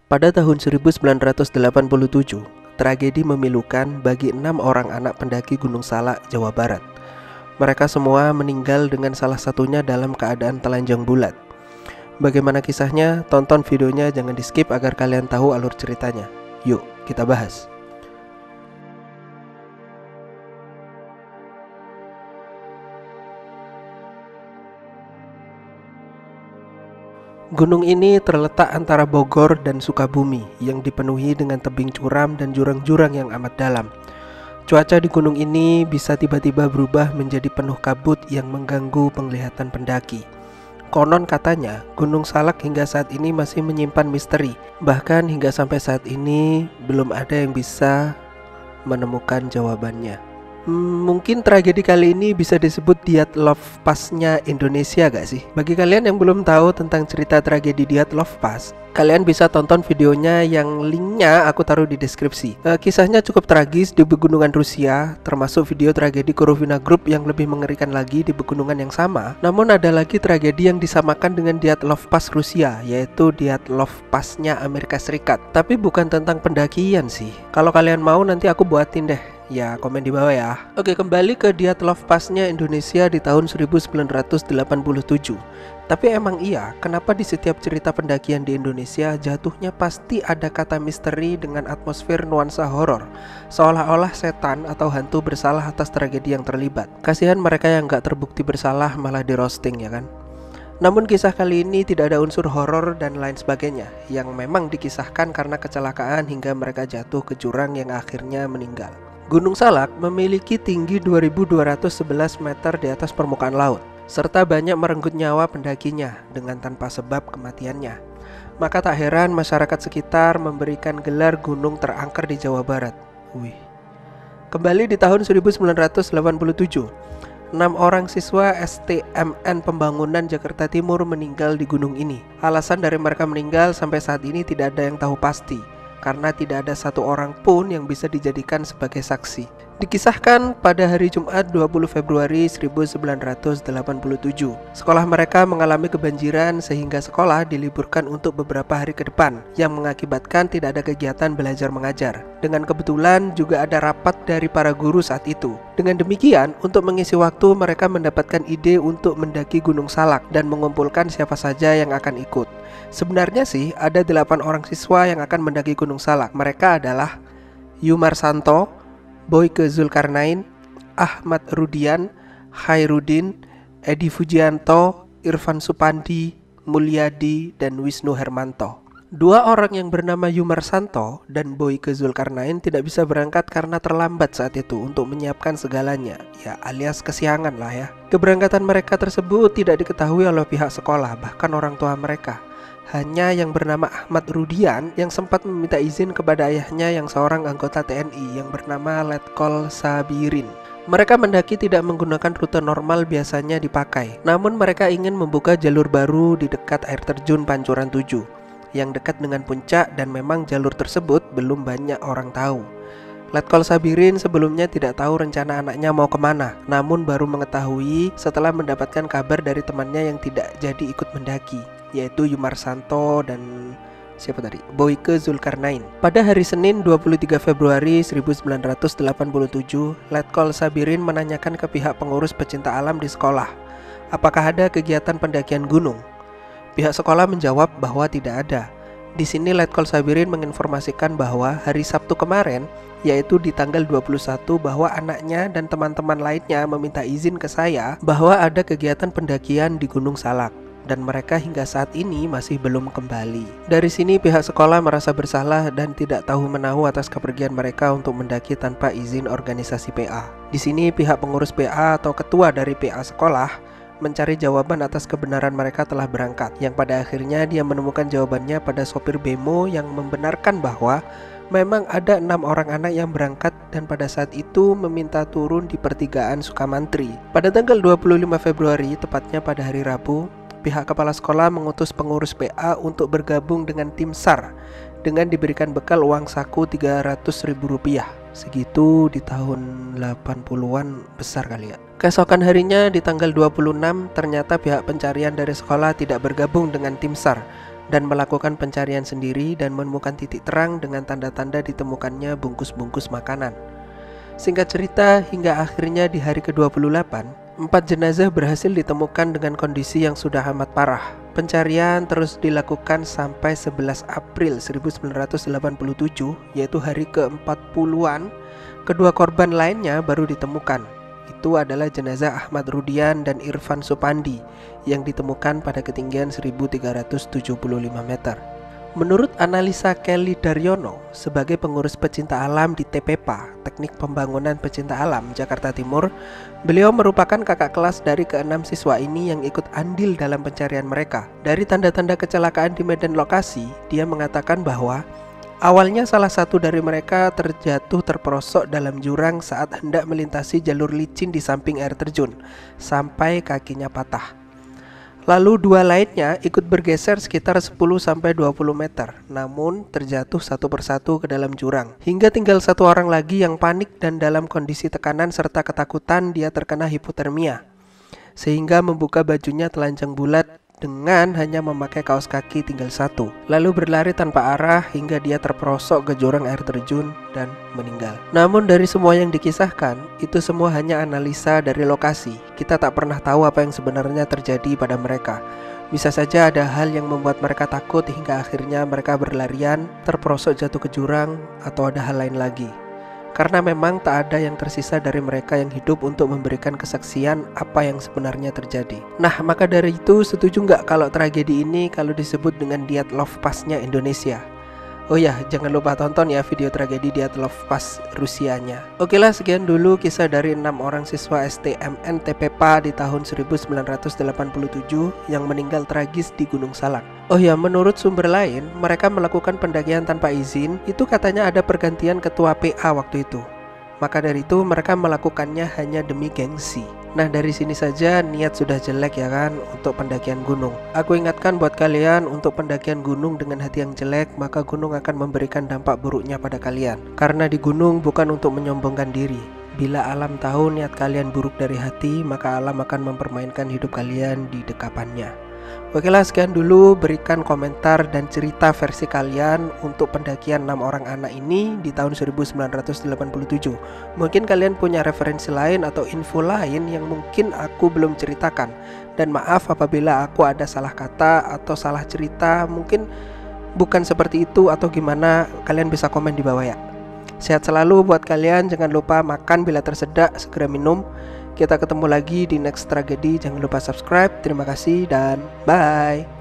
Pada tahun 1987, tragedi memilukan bagi 6 orang anak pendaki Gunung Salak, Jawa Barat. Mereka semua meninggal dengan salah satunya dalam keadaan telanjang bulat. Bagaimana kisahnya? Tonton videonya, jangan di skip agar kalian tahu alur ceritanya. Yuk, kita bahas. Gunung ini terletak antara Bogor dan Sukabumi yang dipenuhi dengan tebing curam dan jurang-jurang yang amat dalam. Cuaca di gunung ini bisa tiba-tiba berubah menjadi penuh kabut yang mengganggu penglihatan pendaki. Konon katanya, Gunung Salak hingga saat ini masih menyimpan misteri. Bahkan hingga sampai saat ini belum ada yang bisa menemukan jawabannya. Mungkin tragedi kali ini bisa disebut Dyatlov Pass-nya Indonesia gak sih? Bagi kalian yang belum tahu tentang cerita tragedi Dyatlov Pass, kalian bisa tonton videonya yang linknya aku taruh di deskripsi. Kisahnya cukup tragis di pegunungan Rusia, termasuk video tragedi Korovina Group yang lebih mengerikan lagi di pegunungan yang sama. Namun ada lagi tragedi yang disamakan dengan Dyatlov Pass Rusia, yaitu Dyatlov Pass-nya Amerika Serikat. Tapi bukan tentang pendakian sih. Kalau kalian mau nanti aku buatin deh. Ya, komen di bawah ya. Oke, kembali ke Dyatlov Pass-nya Indonesia di tahun 1987. Tapi emang iya, kenapa di setiap cerita pendakian di Indonesia jatuhnya pasti ada kata misteri dengan atmosfer nuansa horor, seolah-olah setan atau hantu bersalah atas tragedi yang terlibat. Kasihan mereka yang gak terbukti bersalah malah di roasting, ya kan? Namun kisah kali ini tidak ada unsur horor dan lain sebagainya, yang memang dikisahkan karena kecelakaan hingga mereka jatuh ke jurang yang akhirnya meninggal. Gunung Salak memiliki tinggi 2211 meter di atas permukaan laut, serta banyak merenggut nyawa pendakinya dengan tanpa sebab kematiannya. Maka tak heran masyarakat sekitar memberikan gelar gunung terangker di Jawa Barat. Kembali di tahun 1987, 6 orang siswa STMN Pembangunan Jakarta Timur meninggal di gunung ini. Alasan dari mereka meninggal sampai saat ini tidak ada yang tahu pasti, karena tidak ada satu orang pun yang bisa dijadikan sebagai saksi. Dikisahkan pada hari Jumat 20 Februari 1987, sekolah mereka mengalami kebanjiran sehingga sekolah diliburkan untuk beberapa hari ke depan, yang mengakibatkan tidak ada kegiatan belajar mengajar. Dengan kebetulan juga ada rapat dari para guru saat itu. Dengan demikian, untuk mengisi waktu mereka mendapatkan ide untuk mendaki Gunung Salak dan mengumpulkan siapa saja yang akan ikut. Sebenarnya sih ada 8 orang siswa yang akan mendaki Gunung Salak. Mereka adalah Yumar Santo, Boyke Zulkarnain, Ahmad Rudian, Hairudin, Edi Fujianto, Irfan Supandi, Mulyadi, dan Wisnu Hermanto. 2 orang yang bernama Yumar Santo dan Boyke Zulkarnain tidak bisa berangkat karena terlambat saat itu untuk menyiapkan segalanya, ya alias kesiangan lah ya. Keberangkatan mereka tersebut tidak diketahui oleh pihak sekolah, bahkan orang tua mereka. Hanya yang bernama Ahmad Rudian yang sempat meminta izin kepada ayahnya yang seorang anggota TNI yang bernama Letkol Sabirin. Mereka mendaki tidak menggunakan rute normal biasanya dipakai, namun mereka ingin membuka jalur baru di dekat air terjun Pancuran 7 yang dekat dengan puncak, dan memang jalur tersebut belum banyak orang tahu. Letkol Sabirin sebelumnya tidak tahu rencana anaknya mau kemana, namun baru mengetahui setelah mendapatkan kabar dari temannya yang tidak jadi ikut mendaki, yaitu Yumar Santo dan Boyke Zulkarnain. Pada hari Senin 23 Februari 1987, Letkol Sabirin menanyakan ke pihak pengurus pecinta alam di sekolah, apakah ada kegiatan pendakian gunung. Pihak sekolah menjawab bahwa tidak ada. Di sini Letkol Sabirin menginformasikan bahwa hari Sabtu kemarin, yaitu di tanggal 21, bahwa anaknya dan teman-teman lainnya meminta izin ke saya bahwa ada kegiatan pendakian di Gunung Salak, dan mereka hingga saat ini masih belum kembali. Dari sini pihak sekolah merasa bersalah dan tidak tahu menahu atas kepergian mereka untuk mendaki tanpa izin organisasi PA. Di sini pihak pengurus PA atau ketua dari PA sekolah mencari jawaban atas kebenaran mereka telah berangkat, yang pada akhirnya dia menemukan jawabannya pada sopir bemo yang membenarkan bahwa memang ada 6 orang anak yang berangkat dan pada saat itu meminta turun di pertigaan Sukamantri. Pada tanggal 25 Februari, tepatnya pada hari Rabu, pihak kepala sekolah mengutus pengurus PA untuk bergabung dengan tim SAR dengan diberikan bekal uang saku Rp300.000. Segitu di tahun 80-an besar kali ya. Keesokan harinya di tanggal 26, ternyata pihak pencarian dari sekolah tidak bergabung dengan tim SAR. dan melakukan pencarian sendiri dan menemukan titik terang dengan tanda-tanda ditemukannya bungkus-bungkus makanan. Singkat cerita, hingga akhirnya di hari ke-28, 4 jenazah berhasil ditemukan dengan kondisi yang sudah amat parah. Pencarian terus dilakukan sampai 11 April 1987, yaitu hari ke-40-an. Kedua korban lainnya baru ditemukan. Itu adalah jenazah Ahmad Rudian dan Irfan Supandi yang ditemukan pada ketinggian 1375 meter. Menurut analisa Kelly Daryono sebagai pengurus pecinta alam di TPPA, Teknik Pembangunan Pecinta Alam, Jakarta Timur, beliau merupakan kakak kelas dari ke-6 siswa ini yang ikut andil dalam pencarian mereka. Dari tanda-tanda kecelakaan di medan lokasi, dia mengatakan bahwa awalnya salah satu dari mereka terjatuh terperosok dalam jurang saat hendak melintasi jalur licin di samping air terjun, sampai kakinya patah. Lalu dua lainnya ikut bergeser sekitar 10-20 meter, namun terjatuh satu persatu ke dalam jurang. Hingga tinggal satu orang lagi yang panik dan dalam kondisi tekanan serta ketakutan dia terkena hipotermia, sehingga membuka bajunya telanjang bulat dengan hanya memakai kaos kaki tinggal satu, lalu berlari tanpa arah hingga dia terperosok ke jurang air terjun dan meninggal. Namun dari semua yang dikisahkan, itu semua hanya analisa dari lokasi. Kita tak pernah tahu apa yang sebenarnya terjadi pada mereka. Bisa saja ada hal yang membuat mereka takut hingga akhirnya mereka berlarian, terperosok jatuh ke jurang, atau ada hal lain lagi. Karena memang tak ada yang tersisa dari mereka yang hidup untuk memberikan kesaksian apa yang sebenarnya terjadi. Nah, maka dari itu setuju nggak kalau tragedi ini kalau disebut dengan Diat Love Pass-nya Indonesia? Oh ya, jangan lupa tonton ya video tragedi Diat Love Pass Rusianya. Oke lah, sekian dulu kisah dari 6 orang siswa STMN TPPA di tahun 1987 yang meninggal tragis di Gunung Salak. Oh ya, menurut sumber lain, mereka melakukan pendakian tanpa izin. Itu katanya ada pergantian ketua PA waktu itu. Maka dari itu mereka melakukannya hanya demi gengsi. Nah, dari sini saja niat sudah jelek ya kan untuk pendakian gunung. Aku ingatkan buat kalian, untuk pendakian gunung dengan hati yang jelek, maka gunung akan memberikan dampak buruknya pada kalian. Karena di gunung bukan untuk menyombongkan diri. Bila alam tahu niat kalian buruk dari hati, maka alam akan mempermainkan hidup kalian di dekapannya. Oke lah, sekian dulu, berikan komentar dan cerita versi kalian untuk pendakian 6 orang anak ini di tahun 1987. Mungkin kalian punya referensi lain atau info lain yang mungkin aku belum ceritakan. Dan maaf apabila aku ada salah kata atau salah cerita, mungkin bukan seperti itu atau gimana, kalian bisa komen di bawah ya. Sehat selalu buat kalian, jangan lupa makan bila tersedak, segera minum. Kita ketemu lagi di next tragedi. Jangan lupa subscribe. Terima kasih dan bye.